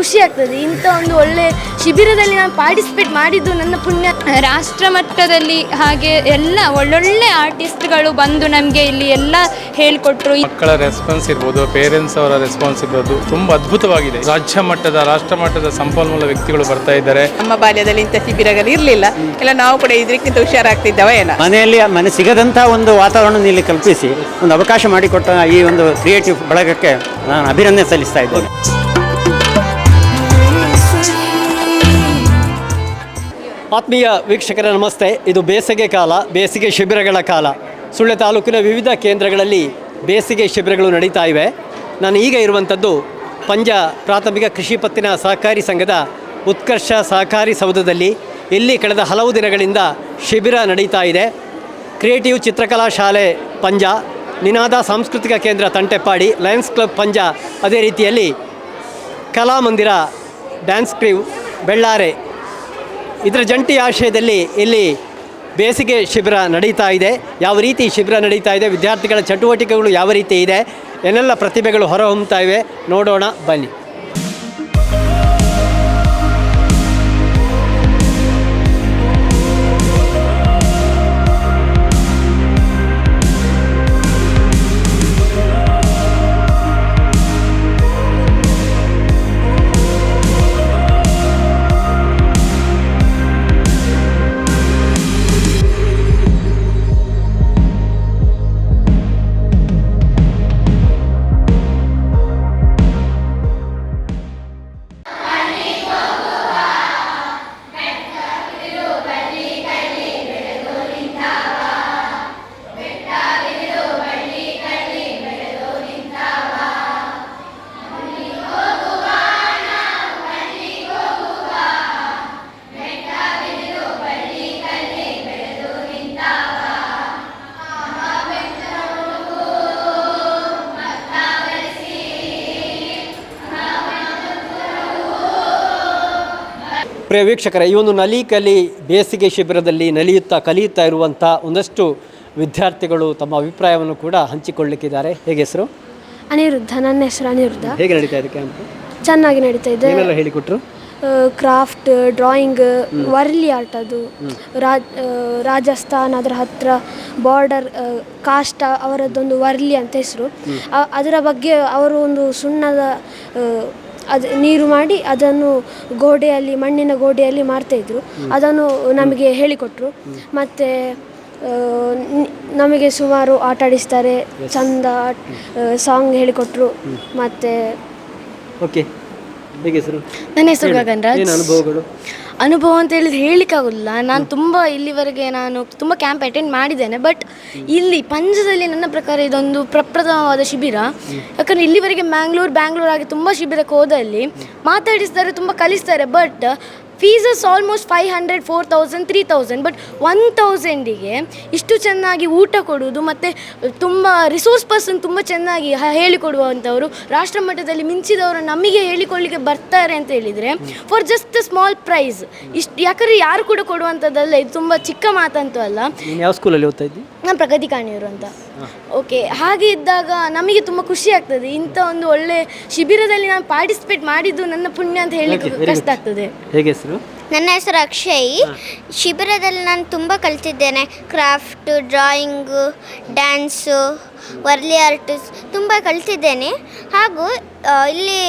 ಖುಷಿ ಆಗ್ತದೆ. ಇಂಥ ಒಂದು ಒಳ್ಳೆ ಶಿಬಿರದಲ್ಲಿ ನಾನು ಪಾರ್ಟಿಸಿಪೇಟ್ ಮಾಡಿದ್ದು ನನ್ನ ಪುಣ್ಯ. ರಾಷ್ಟ್ರ ಮಟ್ಟದಲ್ಲಿ ಹಾಗೆ ಎಲ್ಲ ಒಳ್ಳೊಳ್ಳೆ ಆರ್ಟಿಸ್ಟ್ಗಳು ಬಂದು ನಮಗೆ ಇಲ್ಲಿ ಎಲ್ಲ ಹೇಳಿಕೊಟ್ರು. ಮಕ್ಕಳ ರೆಸ್ಪಾನ್ಸ್ ಇರ್ಬೋದು, ಪೇರೆಂಟ್ಸ್ ಅವರ ರೆಸ್ಪಾನ್ಸ್ ಇರ್ಬೋದು, ತುಂಬ ಅದ್ಭುತವಾಗಿದೆ. ರಾಜ್ಯ ಮಟ್ಟದ ರಾಷ್ಟ್ರ ಮಟ್ಟದ ಸಂಪನ್ಮೂಲ ವ್ಯಕ್ತಿಗಳು ಬರ್ತಾ ಇದ್ದಾರೆ. ನಮ್ಮ ಬಾಲ್ಯದಲ್ಲಿ ಇಂಥ ಶಿಬಿರಗಳು ಇರಲಿಲ್ಲ, ಎಲ್ಲ ನಾವು ಕೂಡ ಇದಕ್ಕಿಂತ ಹುಷಾರಾಗ್ತಿದ್ದವ ಏನೋ. ಮನೆಯಲ್ಲಿ ಮನೆ ಸಿಗದಂಥ ಒಂದು ವಾತಾವರಣ ಇಲ್ಲಿ ಕಲ್ಪಿಸಿ ಒಂದು ಅವಕಾಶ ಮಾಡಿಕೊಟ್ಟ ಈ ಒಂದು ಕ್ರಿಯೇಟಿವ್ ಬಳಗಕ್ಕೆ ನಾನು ಅಭಿನಂದನೆ ಸಲ್ಲಿಸ್ತಾ ಇದ್ದೇನೆ. ಆತ್ಮೀಯ ವೀಕ್ಷಕರ ನಮಸ್ತೆ. ಇದು ಬೇಸಿಗೆ ಕಾಲ, ಬೇಸಿಗೆ ಶಿಬಿರಗಳ ಕಾಲ. ಸುಳ್ಯ ತಾಲೂಕಿನ ವಿವಿಧ ಕೇಂದ್ರಗಳಲ್ಲಿ ಬೇಸಿಗೆ ಶಿಬಿರಗಳು ನಡೀತಾ ಇವೆ. ನಾನು ಈಗ ಇರುವಂಥದ್ದು ಪಂಜ ಪ್ರಾಥಮಿಕ ಕೃಷಿ ಪತ್ತಿನ ಸಹಕಾರಿ ಸಂಘದ ಉತ್ಕರ್ಷ ಸಹಕಾರಿ ಸೌಧದಲ್ಲಿ. ಇಲ್ಲಿ ಕಳೆದ ಹಲವು ದಿನಗಳಿಂದ ಶಿಬಿರ ನಡೀತಾ ಇದೆ. ಕ್ರಿಯೇಟಿವ್ ಚಿತ್ರಕಲಾ ಶಾಲೆ ಪಂಜ, ನಿನಾದ ಸಾಂಸ್ಕೃತಿಕ ಕೇಂದ್ರ ತಂಟೆಪ್ಪಾಡಿ, ಲಯನ್ಸ್ ಕ್ಲಬ್ ಪಂಜ, ಅದೇ ರೀತಿಯಲ್ಲಿ ಕಲಾಮಂದಿರ ಡ್ಯಾನ್ಸ್ ಕ್ರೀವ್ ಬೆಳ್ಳಾರೆ, ಇದರ ಜಂಟಿ ಆಶ್ರಯದಲ್ಲಿ ಇಲ್ಲಿ ಬೇಸಿಗೆ ಶಿಬಿರ ನಡೀತಾ ಇದೆ. ಯಾವ ರೀತಿ ಶಿಬಿರ ನಡೀತಾ ಇದೆ, ವಿದ್ಯಾರ್ಥಿಗಳ ಚಟುವಟಿಕೆಗಳು ಯಾವ ರೀತಿ ಇದೆ, ಏನೆಲ್ಲ ಪ್ರತಿಭೆಗಳು ಹೊರಹೊಮ್ಮುತ್ತಾ ಇವೆ ನೋಡೋಣ ಬನ್ನಿ. ಪ್ರಿಯ ವೀಕ್ಷಕರೇ, ಈ ಒಂದು ನಲಿ ಬೇಸಿಗೆ ಶಿಬಿರದಲ್ಲಿ ಕಲಿಯುತ್ತಾ ಇರುವಂಥ ಒಂದಷ್ಟು ವಿದ್ಯಾರ್ಥಿಗಳು ತಮ್ಮ ಅಭಿಪ್ರಾಯವನ್ನು ಕೂಡ ಹಂಚಿಕೊಳ್ಳಲಿಕ್ಕಿದ್ದಾರೆ. ಹೇಗೆ ಹೆಸರು? ಅನಿರುದ್ಧ. ನನ್ನ ಹೆಸರು ಅನಿರುದ್ಧ. ಹೇಗೆ ನಡೀತಾ ಇದೆ ಕ್ಯಾಂಪ್? ಚೆನ್ನಾಗಿ ನಡೀತಾ ಇದೆ. ಏನೆಲ್ಲ ಹೇಳಿಕೊಟ್ರು? ಕ್ರಾಫ್ಟ್, ಡ್ರಾಯಿಂಗ್, ವರ್ಲಿ ಆರ್ಟ್, ಅದು ರಾಜಸ್ಥಾನ್ ಅದರ ಹತ್ರ ಬಾರ್ಡರ್ ಕಾಸ್ಟ್ ಅವರದ್ದೊಂದು ವರ್ಲಿ ಅಂತ ಹೆಸರು. ಅದರ ಬಗ್ಗೆ ಅವರು ಒಂದು ಸುಣ್ಣದ ಅದು ನೀರು ಮಾಡಿ ಅದನ್ನು ಗೋಡೆಯಲ್ಲಿ, ಮಣ್ಣಿನ ಗೋಡೆಯಲ್ಲಿ ಮಾಡ್ತಾಯಿದ್ರು. ಅದನ್ನು ನಮಗೆ ಹೇಳಿಕೊಟ್ರು. ಮತ್ತು ನಮಗೆ ಸುಮಾರು ಆಟ ಆಡಿಸ್ತಾರೆ, ಚಂದ ಸಾಂಗ್ ಹೇಳಿಕೊಟ್ರು. ಮತ್ತು ಓಕೆ, ಹೇಗೆ ಹೆಸರು? ನನ್ನ ಹೆಸರು ಗಗನ್ರಾಜ್. ಏನು ಅನುಭವಗಳು? ಅನುಭವ ಅಂತ ಹೇಳಿದ್ರೆ ಹೇಳಲಿಕ್ಕಾಗೋದಿಲ್ಲ. ನಾನು ಇಲ್ಲಿವರೆಗೆ ತುಂಬ ಕ್ಯಾಂಪ್ ಅಟೆಂಡ್ ಮಾಡಿದ್ದೇನೆ. ಬಟ್ ಇಲ್ಲಿ ಪಂಜದಲ್ಲಿ ನನ್ನ ಪ್ರಕಾರ ಇದೊಂದು ಪ್ರಪ್ರಥಮವಾದ ಶಿಬಿರ. ಯಾಕಂದರೆ ಇಲ್ಲಿವರೆಗೆ ಬ್ಯಾಂಗ್ಳೂರ್ ಆಗಿ ತುಂಬ ಶಿಬಿರಕ್ಕೆ ಹೋದಲ್ಲಿ ಮಾತಾಡಿಸ್ತಾರೆ, ತುಂಬ ಕಲಿಸ್ತಾರೆ. But ಫೀಸಸ್ almost 500, 4000, 3000. ಬಟ್ 1000ಗೆ ಇಷ್ಟು ಚೆನ್ನಾಗಿ ಊಟ ಕೊಡುವುದು ಮತ್ತು ತುಂಬ ರಿಸೋರ್ಸ್ ಪರ್ಸನ್ ತುಂಬ ಚೆನ್ನಾಗಿ ಹೇಳಿಕೊಡುವಂಥವರು, ರಾಷ್ಟ್ರ ಮಟ್ಟದಲ್ಲಿ ಮಿಂಚಿದವರು ನಮಗೆ ಹೇಳಿಕೊಳ್ಳಿಕ್ಕೆ ಬರ್ತಾರೆ ಅಂತ ಹೇಳಿದರೆ ಫಾರ್ ಜಸ್ಟ್ ಸ್ಮಾಲ್ ಪ್ರೈಸ್ ಇಷ್ಟು. ಯಾಕಂದರೆ ಯಾರು ಕೂಡ ಕೊಡುವಂಥದ್ದಲ್ಲ, ಇದು ತುಂಬ ಚಿಕ್ಕ ಮಾತಂತೂ ಅಲ್ಲ. ಯಾವ ಸ್ಕೂಲಲ್ಲಿ ಓದ್ತಾ ಇದ್ದಿ? ನಾನು ಪ್ರಗತಿ ಕಾಣಿಯವರು ಅಂತ. ಓಕೆ, ಹಾಗೆ ಇದ್ದಾಗ ನಮಗೆ ತುಂಬ ಖುಷಿ ಆಗ್ತದೆ. ಇಂಥ ಒಂದು ಒಳ್ಳೆ ಶಿಬಿರದಲ್ಲಿ ನಾನು ಪಾರ್ಟಿಸಿಪೇಟ್ ಮಾಡಿದ್ದು ನನ್ನ ಪುಣ್ಯ ಅಂತ ಹೇಳಲಿಕ್ಕೆ ಕಷ್ಟ ಆಗ್ತದೆ. ಹೇಗೆ ಹೆಸರು? ನನ್ನ ಹೆಸರು ಅಕ್ಷಯ್. ಶಿಬಿರದಲ್ಲಿ ನಾನು ತುಂಬ ಕಲಿತಿದ್ದೇನೆ. Craft, drawing, dance, Warli art ತುಂಬ ಕಲಿತಿದ್ದೇನೆ. ಹಾಗೂ ಇಲ್ಲಿ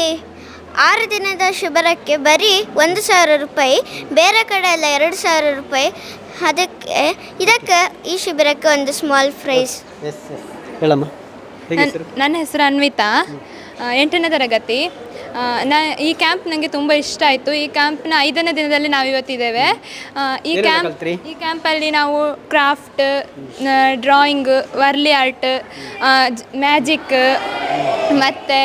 6 ದಿನದ ಶಿಬಿರಕ್ಕೆ ಬರೀ 1000 ರೂಪಾಯಿ, ಬೇರೆ ಕಡೆ ಎಲ್ಲ 2000 ರೂಪಾಯಿ. ಇದಕ್ಕೆ ಈ ಶಿಬಿರಕ್ಕೆ ಒಂದು ಸ್ಮಾಲ್ ಪ್ರೈಸ್. ಹೇಳಮ್ಮ. ನನ್ನ ಹೆಸರು ಅನ್ವಿತಾ, 8ನೇ ತರಗತಿ. ಈ ಕ್ಯಾಂಪ್ ನನಗೆ ತುಂಬ ಇಷ್ಟ ಆಯಿತು. ಈ ಕ್ಯಾಂಪ್ನ 5ನೇ ದಿನದಲ್ಲಿ ನಾವು ಇವತ್ತಿದ್ದೇವೆ. ಈ ಕ್ಯಾಂಪಲ್ಲಿ ನಾವು craft, drawing, Warli art, magic ಮತ್ತು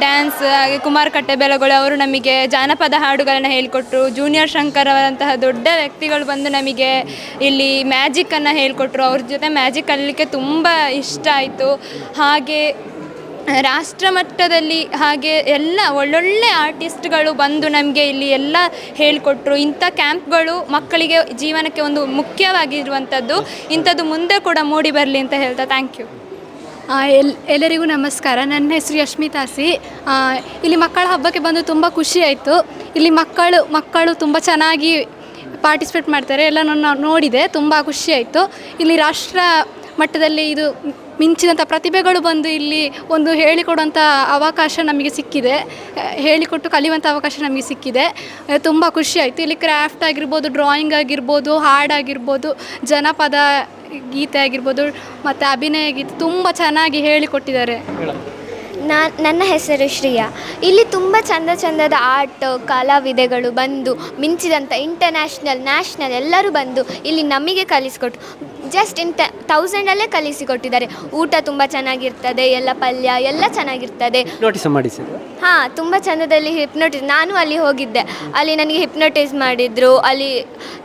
ಡ್ಯಾನ್ಸ್, ಹಾಗೆ ಕುಮಾರ್ ಕಟ್ಟೆಬೆಳಗೊಳ ಅವರು ನಮಗೆ ಜಾನಪದ ಹಾಡುಗಳನ್ನು ಹೇಳಿಕೊಟ್ರು. ಜೂನಿಯರ್ ಶಂಕರ್ ಅವರಂತಹ ದೊಡ್ಡ ವ್ಯಕ್ತಿಗಳು ಬಂದು ನಮಗೆ ಇಲ್ಲಿ ಮ್ಯಾಜಿಕ್ಕನ್ನು ಹೇಳಿಕೊಟ್ರು. ಅವ್ರ ಜೊತೆ ಮ್ಯಾಜಿಕ್ ಕಲಿಯಲಿಕ್ಕೆ ತುಂಬ ಇಷ್ಟ ಆಯಿತು. ಹಾಗೆ ರಾಷ್ಟ್ರ ಮಟ್ಟದಲ್ಲಿ ಹಾಗೆ ಎಲ್ಲ ಒಳ್ಳೊಳ್ಳೆ ಆರ್ಟಿಸ್ಟ್ಗಳು ಬಂದು ನಮಗೆ ಇಲ್ಲಿ ಎಲ್ಲ ಹೇಳಿಕೊಟ್ರು. ಇಂಥ ಕ್ಯಾಂಪ್ಗಳು ಮಕ್ಕಳಿಗೆ ಜೀವನಕ್ಕೆ ಒಂದು ಮುಖ್ಯವಾಗಿರುವಂಥದ್ದು. ಇಂಥದ್ದು ಮುಂದೆ ಕೂಡ ಮೂಡಿ ಬರಲಿ ಅಂತ ಹೇಳ್ತಾ ಥ್ಯಾಂಕ್ ಯು. ಎಲ್ಲರಿಗೂ ನಮಸ್ಕಾರ. ನನ್ನ ಹೆಸರು ಯಶ್ಮಿತಾ ಸಿ. ಇಲ್ಲಿ ಮಕ್ಕಳ ಹಬ್ಬಕ್ಕೆ ಬಂದು ತುಂಬ ಖುಷಿ ಆಯಿತು. ಇಲ್ಲಿ ಮಕ್ಕಳು ತುಂಬ ಚೆನ್ನಾಗಿ ಪಾರ್ಟಿಸಿಪೇಟ್ ಮಾಡ್ತಾರೆ. ಎಲ್ಲ ನಾನು ನೋಡಿದೆ, ತುಂಬ ಖುಷಿ ಆಯಿತು. ಇಲ್ಲಿ ರಾಷ್ಟ್ರ ಮಟ್ಟದಲ್ಲಿ ಇದು ಮಿಂಚಿದಂಥ ಪ್ರತಿಭೆಗಳು ಬಂದು ಇಲ್ಲಿ ಒಂದು ಹೇಳಿಕೊಡುವಂಥ ಅವಕಾಶ ನಮಗೆ ಸಿಕ್ಕಿದೆ, ಹೇಳಿಕೊಟ್ಟು ಕಲಿಯುವಂಥ ಅವಕಾಶ ನಮಗೆ ಸಿಕ್ಕಿದೆ. ತುಂಬ ಖುಷಿ ಆಯಿತು. ಇಲ್ಲಿ ಕ್ರಾಫ್ಟ್ ಆಗಿರ್ಬೋದು, ಡ್ರಾಯಿಂಗ್ ಆಗಿರ್ಬೋದು, ಹಾಡಾಗಿರ್ಬೋದು, ಜನಪದ ಗೀತೆ ಆಗಿರ್ಬೋದು ಮತ್ತು ಅಭಿನಯ ಗೀತೆ ತುಂಬ ಚೆನ್ನಾಗಿ ಹೇಳಿಕೊಟ್ಟಿದ್ದಾರೆ. ನನ್ನ ಹೆಸರು ಶ್ರೇಯಾ. ಇಲ್ಲಿ ತುಂಬ ಚಂದದ ಆರ್ಟ್ ಕಲಾವಿದೆಗಳು ಬಂದು ಮಿಂಚಿದಂಥ ಇಂಟರ್ನ್ಯಾಷನಲ್ ನ್ಯಾಷನಲ್ ಎಲ್ಲರೂ ಬಂದು ಇಲ್ಲಿ ನಮಗೆ ಕಲಿಸಿಕೊಟ್ಟು ಜಸ್ಟ್ 1000 ಕಲಿಸಿಕೊಟ್ಟಿದ್ದಾರೆ. ಊಟ ತುಂಬ ಚೆನ್ನಾಗಿರ್ತದೆ, ಎಲ್ಲ ಪಲ್ಯ ಎಲ್ಲ ಚೆನ್ನಾಗಿರ್ತದೆ. ಹಾಂ, ತುಂಬ ಚಂದದಲ್ಲಿ ನಾನು ಅಲ್ಲಿ ಹೋಗಿದ್ದೆ. ಅಲ್ಲಿ ನನಗೆ ಹಿಪ್ನೋಟೈಸ್ ಮಾಡಿದರು. ಅಲ್ಲಿ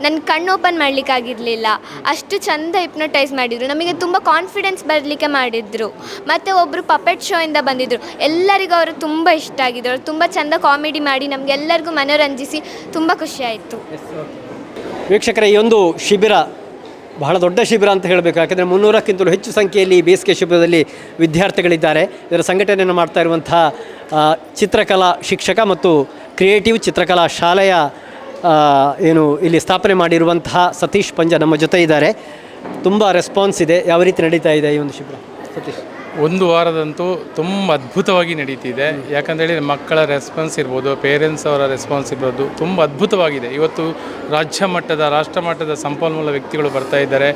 ನನ್ನ ಕಣ್ಣು ಓಪನ್ ಮಾಡಲಿಕ್ಕಾಗಿರಲಿಲ್ಲ, ಅಷ್ಟು ಚಂದ ಹಿಪ್ನೋಟೈಸ್ ಮಾಡಿದರು. ನಮಗೆ ತುಂಬ ಕಾನ್ಫಿಡೆನ್ಸ್ ಬರಲಿಕ್ಕೆ ಮಾಡಿದರು. ಮತ್ತು ಒಬ್ಬರು ಪಪೆಟ್ ಶೋಯಿಂದ ಬಂದಿದ್ದರು. ಎಲ್ಲರಿಗೂ ಅವರು ತುಂಬ ಇಷ್ಟ ಆಗಿದ್ದರು. ಅವರು ತುಂಬ ಚಂದ ಕಾಮಿಡಿ ಮಾಡಿ ನಮಗೆಲ್ಲರಿಗೂ ಮನೋರಂಜಿಸಿ ತುಂಬ ಖುಷಿಯಾಯಿತು. ವೀಕ್ಷಕರೇ, ಈ ಒಂದು ಶಿಬಿರ ಬಹಳ ದೊಡ್ಡ ಶಿಬಿರ ಅಂತ ಹೇಳಬೇಕು. ಯಾಕಂದರೆ 300ಕ್ಕಿಂತಲೂ ಹೆಚ್ಚು ಸಂಖ್ಯೆಯಲ್ಲಿ ಬೇಸಿಗೆ ಶಿಬಿರದಲ್ಲಿ ವಿದ್ಯಾರ್ಥಿಗಳಿದ್ದಾರೆ. ಇದರ ಸಂಘಟನೆಯನ್ನು ಮಾಡ್ತಾ ಇರುವಂತಹ ಚಿತ್ರಕಲಾ ಶಿಕ್ಷಕ ಮತ್ತು ಕ್ರಿಯೇಟಿವ್ ಚಿತ್ರಕಲಾ ಶಾಲೆಯ ಏನು ಇಲ್ಲಿ ಸ್ಥಾಪನೆ ಮಾಡಿರುವಂತಹ ಸತೀಶ್ ಪಂಜ ನಮ್ಮ ಜೊತೆ ಇದ್ದಾರೆ. ತುಂಬ ರೆಸ್ಪಾನ್ಸ್ ಇದೆ. ಯಾವ ರೀತಿ ನಡೀತಾ ಇದೆ ಈ ಒಂದು ಶಿಬಿರ ಸತೀಶ್? ಒಂದು ವಾರದಂತೂ ತುಂಬ ಅದ್ಭುತವಾಗಿ ನಡೀತಿದೆ. ಯಾಕಂತೇಳಿ ಮಕ್ಕಳ ರೆಸ್ಪಾನ್ಸ್ ಇರ್ಬೋದು, ಪೇರೆಂಟ್ಸ್ ಅವರ ರೆಸ್ಪಾನ್ಸ್ ಇರ್ಬೋದು, ತುಂಬ ಅದ್ಭುತವಾಗಿದೆ. ಇವತ್ತು ರಾಜ್ಯ ಮಟ್ಟದ ರಾಷ್ಟ್ರ ಮಟ್ಟದ ಸಂಪನ್ಮೂಲ ವ್ಯಕ್ತಿಗಳು ಬರ್ತಾ ಇದ್ದಾರೆ.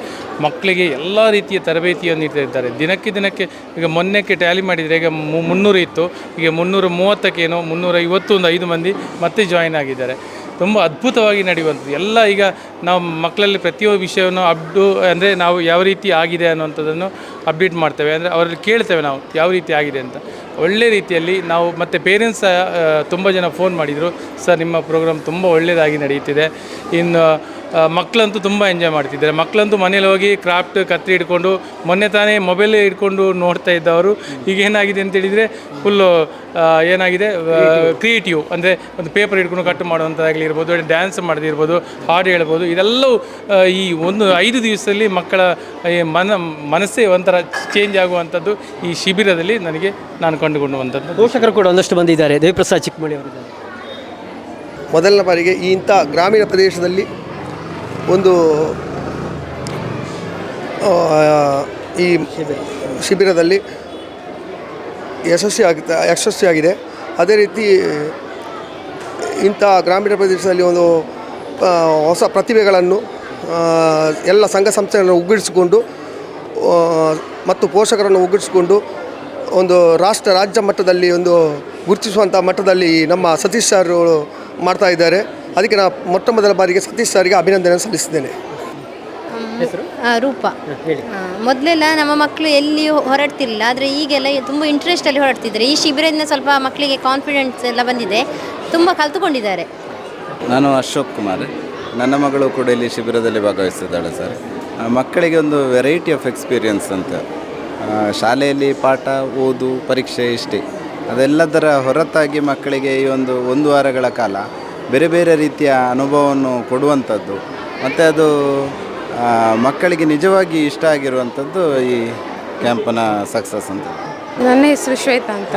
ಮಕ್ಕಳಿಗೆ ಎಲ್ಲ ರೀತಿಯ ತರಬೇತಿಯನ್ನು ನೀಡ್ತಾ ಇದ್ದಾರೆ. ದಿನಕ್ಕೆ ಈಗ ಮೊನ್ನೆಕ್ಕೆ ಟ್ಯಾಲಿ ಮಾಡಿದರೆ ಈಗ 300 ಇತ್ತು, ಈಗ 330 350 ಒಂದು 5 ಮಂದಿ ಮತ್ತೆ ಜಾಯಿನ್ ಆಗಿದ್ದಾರೆ. ತುಂಬ ಅದ್ಭುತವಾಗಿ ನಡೆಯುವಂಥದ್ದು ಎಲ್ಲ. ಈಗ ನಾವು ಮಕ್ಕಳಲ್ಲಿ ಪ್ರತಿಯೊಂದು ವಿಷಯವನ್ನು ಅಂದರೆ ನಾವು ಯಾವ ರೀತಿ ಆಗಿದೆ ಅನ್ನುವಂಥದ್ದನ್ನು ಅಪ್ಡೇಟ್ ಮಾಡ್ತೇವೆ. ಅಂದರೆ ಅವರಲ್ಲಿ ಕೇಳ್ತೇವೆ ನಾವು ಯಾವ ರೀತಿ ಆಗಿದೆ ಅಂತ. ಒಳ್ಳೆ ರೀತಿಯಲ್ಲಿ ನಾವು ಮತ್ತು ಪೇರೆಂಟ್ಸ್ ತುಂಬ ಜನ ಫೋನ್ ಮಾಡಿದರು, ಸರ್ ನಿಮ್ಮ ಪ್ರೋಗ್ರಾಮ್ ತುಂಬ ಒಳ್ಳೆಯದಾಗಿ ನಡೆಯುತ್ತಿದೆ. ಇನ್ನು ಮಕ್ಕಳಂತೂ ತುಂಬ ಎಂಜಾಯ್ ಮಾಡ್ತಿದ್ದಾರೆ. ಮಕ್ಕಳಂತೂ ಮನೇಲಿ ಹೋಗಿ ಕ್ರಾಫ್ಟ್ ಕತ್ರಿ ಹಿಡ್ಕೊಂಡು ಮೊನ್ನೆ ತಾನೇ ಮೊಬೈಲ್ ಹಿಡ್ಕೊಂಡು ನೋಡ್ತಾ ಇದ್ದವರು ಈಗ ಏನಾಗಿದೆ ಅಂತೇಳಿದರೆ ಫುಲ್ಲು ಏನಾಗಿದೆ ಕ್ರಿಯೇಟಿವ್, ಅಂದರೆ ಒಂದು ಪೇಪರ್ ಹಿಡ್ಕೊಂಡು ಕಟ್ ಮಾಡುವಂಥದ್ದಾಗಲಿ ಇರ್ಬೋದು, ಡ್ಯಾನ್ಸ್ ಮಾಡೋದಿರ್ಬೋದು, ಹಾಡು ಹೇಳ್ಬೋದು. ಇದೆಲ್ಲವೂ ಈ 5 ದಿವಸದಲ್ಲಿ ಮಕ್ಕಳ ಮನಸ್ಸೇ ಒಂಥರ ಚೇಂಜ್ ಆಗುವಂಥದ್ದು ಈ ಶಿಬಿರದಲ್ಲಿ ನಾನು ಕಂಡುಕೊಂಡುವಂಥದ್ದು. ಪೋಷಕರು ಕೂಡ ಒಂದಷ್ಟು ಬಂದಿದ್ದಾರೆ. ದೇವಿಪ್ರಸಾದ್ ಚಿಕ್ಕಮಳಿ ಅವರಿದ್ದಾರೆ. ಮೊದಲನೇ ಬಾರಿಗೆ ಇಂಥ ಗ್ರಾಮೀಣ ಪ್ರದೇಶದಲ್ಲಿ ಒಂದು ಈ ಶಿಬಿರದಲ್ಲಿ ಯಶಸ್ವಿಯಾಗಿದೆ. ಅದೇ ರೀತಿ ಇಂಥ ಗ್ರಾಮೀಣ ಪ್ರದೇಶದಲ್ಲಿ ಒಂದು ಹೊಸ ಪ್ರತಿಭೆಗಳನ್ನು ಎಲ್ಲ ಸಂಘ ಸಂಸ್ಥೆಗಳನ್ನು ಒಗ್ಗೂಡಿಸಿಕೊಂಡು ಮತ್ತು ಪೋಷಕರನ್ನು ಒಗ್ಗೂಡಿಸಿಕೊಂಡು ಒಂದು ರಾಜ್ಯ ಮಟ್ಟದಲ್ಲಿ ಒಂದು ಗುರುತಿಸುವಂಥ ಮಟ್ಟದಲ್ಲಿ ನಮ್ಮ ಸತೀಶ್ ಸರ್ ಮಾಡ್ತಾ ಇದ್ದಾರೆ. ಅದಕ್ಕೆ ನಾನು ಮೊದಲ ಬಾರಿಗೆ ಸತೀಶ್ ಸರ್ಗೆ ಅಭಿನಂದನೆ ಸಲ್ಲಿಸಿದ್ದೇನೆ. ರೂಪ. ಮೊದಲೆಲ್ಲ ನಮ್ಮ ಮಕ್ಕಳು ಎಲ್ಲಿ ಹೊರಡ್ತಿರಲಿಲ್ಲ, ಆದರೆ ಈಗೆಲ್ಲ ತುಂಬ ಇಂಟ್ರೆಸ್ಟಲ್ಲಿ ಹೊರಡ್ತಿದ್ದಾರೆ. ಈ ಶಿಬಿರದಿಂದ ಸ್ವಲ್ಪ ಮಕ್ಕಳಿಗೆ ಕಾನ್ಫಿಡೆನ್ಸ್ ಎಲ್ಲ ಬಂದಿದೆ, ತುಂಬ ಕಲ್ತುಕೊಂಡಿದ್ದಾರೆ. ನಾನು ಅಶೋಕ್ ಕುಮಾರ್. ನನ್ನ ಮಗಳು ಕೂಡ ಇಲ್ಲಿ ಶಿಬಿರದಲ್ಲಿ ಭಾಗವಹಿಸಿದ್ದಾಳೆ ಸರ್. ಮಕ್ಕಳಿಗೆ ಒಂದು ವೆರೈಟಿ ಆಫ್ ಎಕ್ಸ್ಪೀರಿಯನ್ಸ್ ಅಂತ. ಶಾಲೆಯಲ್ಲಿ ಪಾಠ, ಓದು, ಪರೀಕ್ಷೆ ಇಷ್ಟೇ. ಅದೆಲ್ಲದರ ಹೊರತಾಗಿ ಮಕ್ಕಳಿಗೆ ಈ ಒಂದು ವಾರಗಳ ಕಾಲ ಬೇರೆ ಬೇರೆ ರೀತಿಯ ಅನುಭವವನ್ನು ಕೊಡುವಂಥದ್ದು, ಮತ್ತು ಅದು ಮಕ್ಕಳಿಗೆ ನಿಜವಾಗಿ ಇಷ್ಟ ಆಗಿರುವಂಥದ್ದು ಈ ಕ್ಯಾಂಪನ ಸಕ್ಸಸ್ ಅಂತ. ನನ್ನ ಹೆಸರು ಶ್ವೇತಾ ಅಂತ.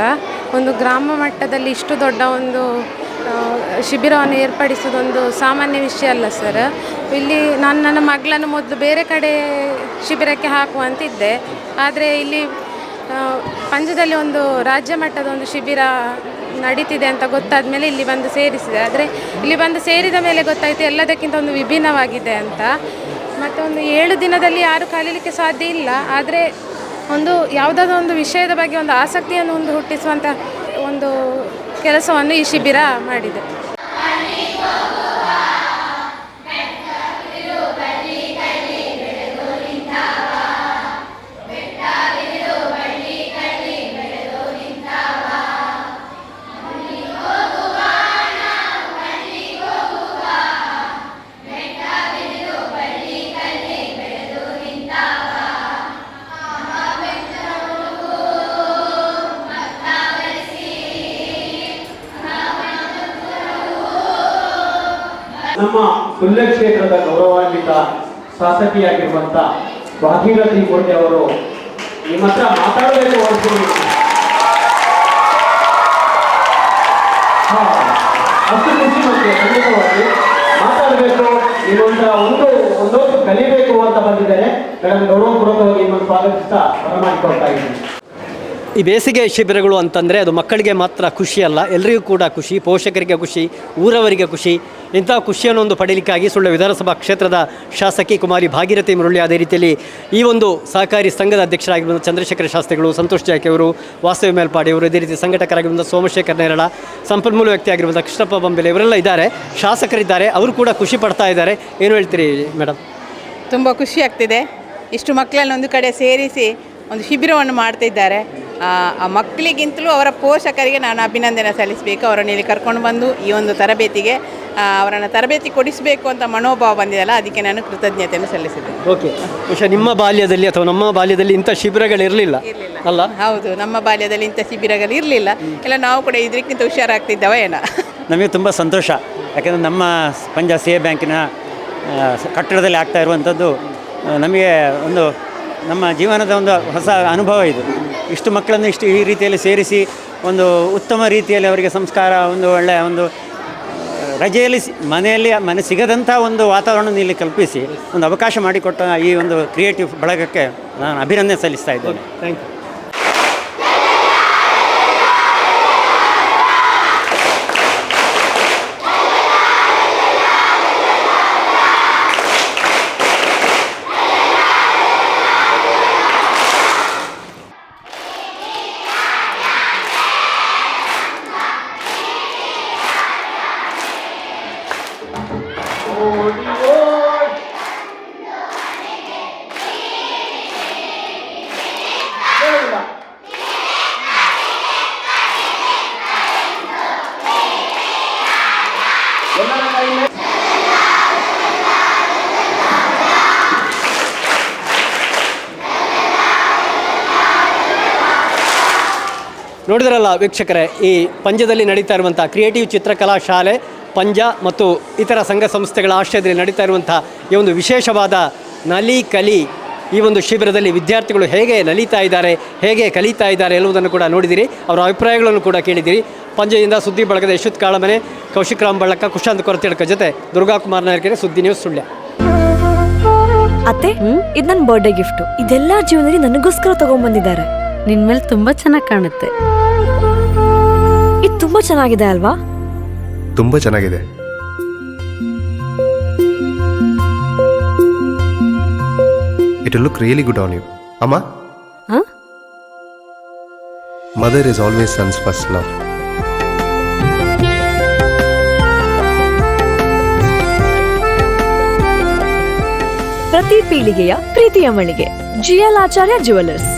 ಒಂದು ಗ್ರಾಮ ಮಟ್ಟದಲ್ಲಿ ಇಷ್ಟು ದೊಡ್ಡ ಒಂದು ಶಿಬಿರವನ್ನು ಏರ್ಪಡಿಸೋದೊಂದು ಸಾಮಾನ್ಯ ವಿಷಯ ಅಲ್ಲ ಸರ್. ಇಲ್ಲಿ ನಾನು ನನ್ನ ಮಗಳನ್ನು ಮೊದಲು ಬೇರೆ ಕಡೆ ಶಿಬಿರಕ್ಕೆ ಹಾಕುವಂತಿದ್ದೆ, ಆದರೆ ಇಲ್ಲಿ ಪಂಜದಲ್ಲಿ ಒಂದು ರಾಜ್ಯ ಮಟ್ಟದ ಒಂದು ಶಿಬಿರ ನಡೀತಿದೆ ಅಂತ ಗೊತ್ತಾದ ಮೇಲೆ ಇಲ್ಲಿ ಬಂದು ಸೇರಿಸಿದೆ. ಆದರೆ ಇಲ್ಲಿ ಬಂದು ಸೇರಿದ ಮೇಲೆ ಗೊತ್ತಾಯಿತು ಎಲ್ಲದಕ್ಕಿಂತ ಒಂದು ವಿಭಿನ್ನವಾಗಿದೆ ಅಂತ. ಮತ್ತು ಒಂದು 7 ದಿನದಲ್ಲಿ ಯಾರು ಕಲೀಲಿಕ್ಕೆ ಸಾಧ್ಯ ಇಲ್ಲ, ಆದರೆ ಒಂದು ಯಾವುದಾದ್ರೂ ಒಂದು ವಿಷಯದ ಬಗ್ಗೆ ಒಂದು ಆಸಕ್ತಿಯನ್ನು ಒಂದು ಹುಟ್ಟಿಸುವಂಥ ಒಂದು ಕೆಲಸವನ್ನು ಈ ಶಿಬಿರ ಮಾಡಿದೆ. ನಮ್ಮ ಸುಳ್ಯ ಕ್ಷೇತ್ರದ ಗೌರವಾನ್ವಿತ ಶಾಸಕಿಯಾಗಿರುವಂಥ ಭಾಗೀರಥಿ ಕೋಟೆ ಅವರು ನಿಮ್ಮ ಹತ್ರ ಮಾತಾಡಬೇಕು ಅನ್ಕೊಂಡು ಅಷ್ಟು ಖುಷಿ ಮತ್ತೆ ಖಂಡಿತವಾಗಿ ಮಾತಾಡಬೇಕು ನಿಮ್ಮಂತ ಒಂದೊಂದು ಕಲಿಬೇಕು ಅಂತ ಬಂದಿದ್ದಾರೆ. ಮೇಡಮ್ ಗೌರವಪೂರ್ವಕವಾಗಿ ನಿಮ್ಮನ್ನು ಸ್ವಾಗತಿಸ್ತಾ ಬರಮಾಡಿಕೊಳ್ತಾ ಇದ್ದೀನಿ. ಈ ಬೇಸಿಗೆ ಶಿಬಿರಗಳು ಅಂತಂದರೆ ಅದು ಮಕ್ಕಳಿಗೆ ಮಾತ್ರ ಖುಷಿ ಅಲ್ಲ, ಎಲ್ಲರಿಗೂ ಕೂಡ ಖುಷಿ, ಪೋಷಕರಿಗೆ ಖುಷಿ, ಊರವರಿಗೆ ಖುಷಿ. ಇಂಥ ಖುಷಿಯನ್ನು ಒಂದು ಪಡೀಲಿಕ್ಕಾಗಿ ಸುಳ್ಯ ವಿಧಾನಸಭಾ ಕ್ಷೇತ್ರದ ಶಾಸಕಿ ಕುಮಾರಿ ಭಾಗೀರಥಿ ಮುರಳಿ, ಅದೇ ರೀತಿಯಲ್ಲಿ ಈ ಒಂದು ಸಹಕಾರಿ ಸಂಘದ ಅಧ್ಯಕ್ಷರಾಗಿರುವಂಥ ಚಂದ್ರಶೇಖರ ಶಾಸ್ತ್ರಿಗಳು, ಸಂತೋಷ್ ಜಾಕಿ ಅವರು, ವಾಸವಿ ಮೇಲ್ಪಾಡಿ ಅವರು, ಅದೇ ರೀತಿ ಸಂಘಟಕರಾಗಿರುವಂಥ ಸೋಮಶೇಖರ್ ನೇರಳ, ಸಂಪನ್ಮೂಲ ವ್ಯಕ್ತಿಯಾಗಿರುವಂಥ ಕೃಷ್ಣಪ್ಪ ಬೊಂಬೆಲೆ ಇವರೆಲ್ಲ ಇದ್ದಾರೆ, ಶಾಸಕರಿದ್ದಾರೆ, ಅವರು ಕೂಡ ಖುಷಿ ಪಡ್ತಾ ಇದ್ದಾರೆ. ಏನು ಹೇಳ್ತೀರಿ ಮೇಡಮ್? ತುಂಬ ಖುಷಿ ಆಗ್ತಿದೆ. ಇಷ್ಟು ಮಕ್ಕಳನ್ನು ಒಂದು ಕಡೆ ಸೇರಿಸಿ ಒಂದು ಶಿಬಿರವನ್ನು ಮಾಡ್ತಿದ್ದಾರೆ. ಆ ಮಕ್ಕಳಿಗಿಂತಲೂ ಅವರ ಪೋಷಕರಿಗೆ ನಾನು ಅಭಿನಂದನೆ ಸಲ್ಲಿಸಬೇಕು. ಅವರನ್ನು ಇಲ್ಲಿ ಕರ್ಕೊಂಡು ಬಂದು ಈ ಒಂದು ತರಬೇತಿಗೆ ಅವರನ್ನು ತರಬೇತಿ ಕೊಡಿಸಬೇಕು ಅಂತ ಮನೋಭಾವ ಬಂದಿದೆಯಲ್ಲ, ಅದಕ್ಕೆ ನಾನು ಕೃತಜ್ಞತೆಯನ್ನು ಸಲ್ಲಿಸಿದ್ದೇನೆ. ಓಕೆ, ಬಹುಶಃ ನಿಮ್ಮ ಬಾಲ್ಯದಲ್ಲಿ ಅಥವಾ ನಮ್ಮ ಬಾಲ್ಯದಲ್ಲಿ ಇಂಥ ಶಿಬಿರಗಳಿರಲಿಲ್ಲ ಅಲ್ಲ? ಹೌದು, ನಮ್ಮ ಬಾಲ್ಯದಲ್ಲಿ ಇಂಥ ಶಿಬಿರಗಳು ಇರಲಿಲ್ಲ. ಎಲ್ಲ ನಾವು ಕೂಡ ಇದಕ್ಕಿಂತ ಹುಷಾರಾಗ್ತಿದ್ದವ ಏನೋ. ನಮಗೆ ತುಂಬ ಸಂತೋಷ, ಯಾಕೆಂದರೆ ನಮ್ಮ ಪಂಜಾಬ್ ಸಿ ಎ ಬ್ಯಾಂಕಿನ ಕಟ್ಟಡದಲ್ಲಿ ಆಗ್ತಾ ಇರುವಂಥದ್ದು ನಮಗೆ ಒಂದು ನಮ್ಮ ಜೀವನದ ಒಂದು ಹೊಸ ಅನುಭವ ಇದು. ಇಷ್ಟು ಮಕ್ಕಳನ್ನು ಈ ರೀತಿಯಲ್ಲಿ ಸೇರಿಸಿ ಒಂದು ಉತ್ತಮ ರೀತಿಯಲ್ಲಿ ಅವರಿಗೆ ಸಂಸ್ಕಾರ, ಒಂದು ಒಳ್ಳೆಯ ಒಂದು ರಜೆಯಲ್ಲಿ ಮನೆ ಸಿಗದಂಥ ಒಂದು ವಾತಾವರಣ ಇಲ್ಲಿ ಕಲ್ಪಿಸಿ ಒಂದು ಅವಕಾಶ ಮಾಡಿಕೊಟ್ಟ ಈ ಒಂದು ಕ್ರಿಯೇಟಿವ್ ಬಳಗಕ್ಕೆ ನಾನು ಅಭಿನಂದನೆ ಸಲ್ಲಿಸ್ತಾ ಇದ್ದೇನೆ. Thank you. ನೋಡಿದ್ರಲ್ಲ ವೀಕ್ಷಕರೇ, ಈ ಪಂಜದಲ್ಲಿ ನಡೀತಾ ಇರುವಂಥ ಕ್ರಿಯೇಟಿವ್ ಚಿತ್ರಕಲಾ ಶಾಲೆ ಪಂಜ ಮತ್ತು ಇತರ ಸಂಘ ಸಂಸ್ಥೆಗಳ ಆಶ್ರಯದಲ್ಲಿ ನಡೀತಾ ಇರುವಂಥ ಈ ಒಂದು ವಿಶೇಷವಾದ ನಲಿ ಕಲಿ ಈ ಒಂದು ಶಿಬಿರದಲ್ಲಿ ವಿದ್ಯಾರ್ಥಿಗಳು ಹೇಗೆ ನಲಿತಾ ಇದ್ದಾರೆ, ಹೇಗೆ ಕಲಿತಾ ಇದ್ದಾರೆ ಎನ್ನುವುದನ್ನು ಕೂಡ ನೋಡಿದಿರಿ. ಅವರ ಅಭಿಪ್ರಾಯಗಳನ್ನು ಕೂಡ ಕೇಳಿದಿರಿ. ಪಂಜೆಯಿಂದ ಸುದ್ದಿ ಬಳಗದ ಯಶವಂತ್ ಕಾಳಮನೆ, ಕೌಶಿಕ್ ರಾಮ್ ಬಳ್ಳಕ್ಕ, ಕುಶಾಂತ್ ಕೊರತಿಡ್ಕ ಜೊತೆ ದುರ್ಗಾಕುಮಾರ್ ನಾಯಕರೇ, ಸುದ್ದಿ ನ್ಯೂಸ್, ಸುಳ್ಯ. ಅತ್ತೆ, ಇದು ನನ್ನ ಬರ್ಡೇ ಗಿಫ್ಟು. ಇದೆಲ್ಲ ಜೀವನದಲ್ಲಿ ನನಗೋಸ್ಕರ ತಗೊಂಡ್ಬಂದಿದ್ದಾರೆ. ನಿನ್ ಮೇಲೆ ತುಂಬಾ ಚೆನ್ನಾಗಿ ಕಾಣುತ್ತೆ. ಇದು ತುಂಬಾ ಚೆನ್ನಾಗಿದೆ ಅಲ್ವಾ? ತುಂಬಾ ಚೆನ್ನಾಗಿದೆ. It will look really good on you. Amma? Huh? Mother is always son's first love. ಪ್ರತಿ ಪೀಳಿಗೆಯ ಪ್ರೀತಿಯ ಮಳಿಗೆ GL ಆಚಾರ್ಯ ಜುವೆಲ್ಲರ್ಸ್.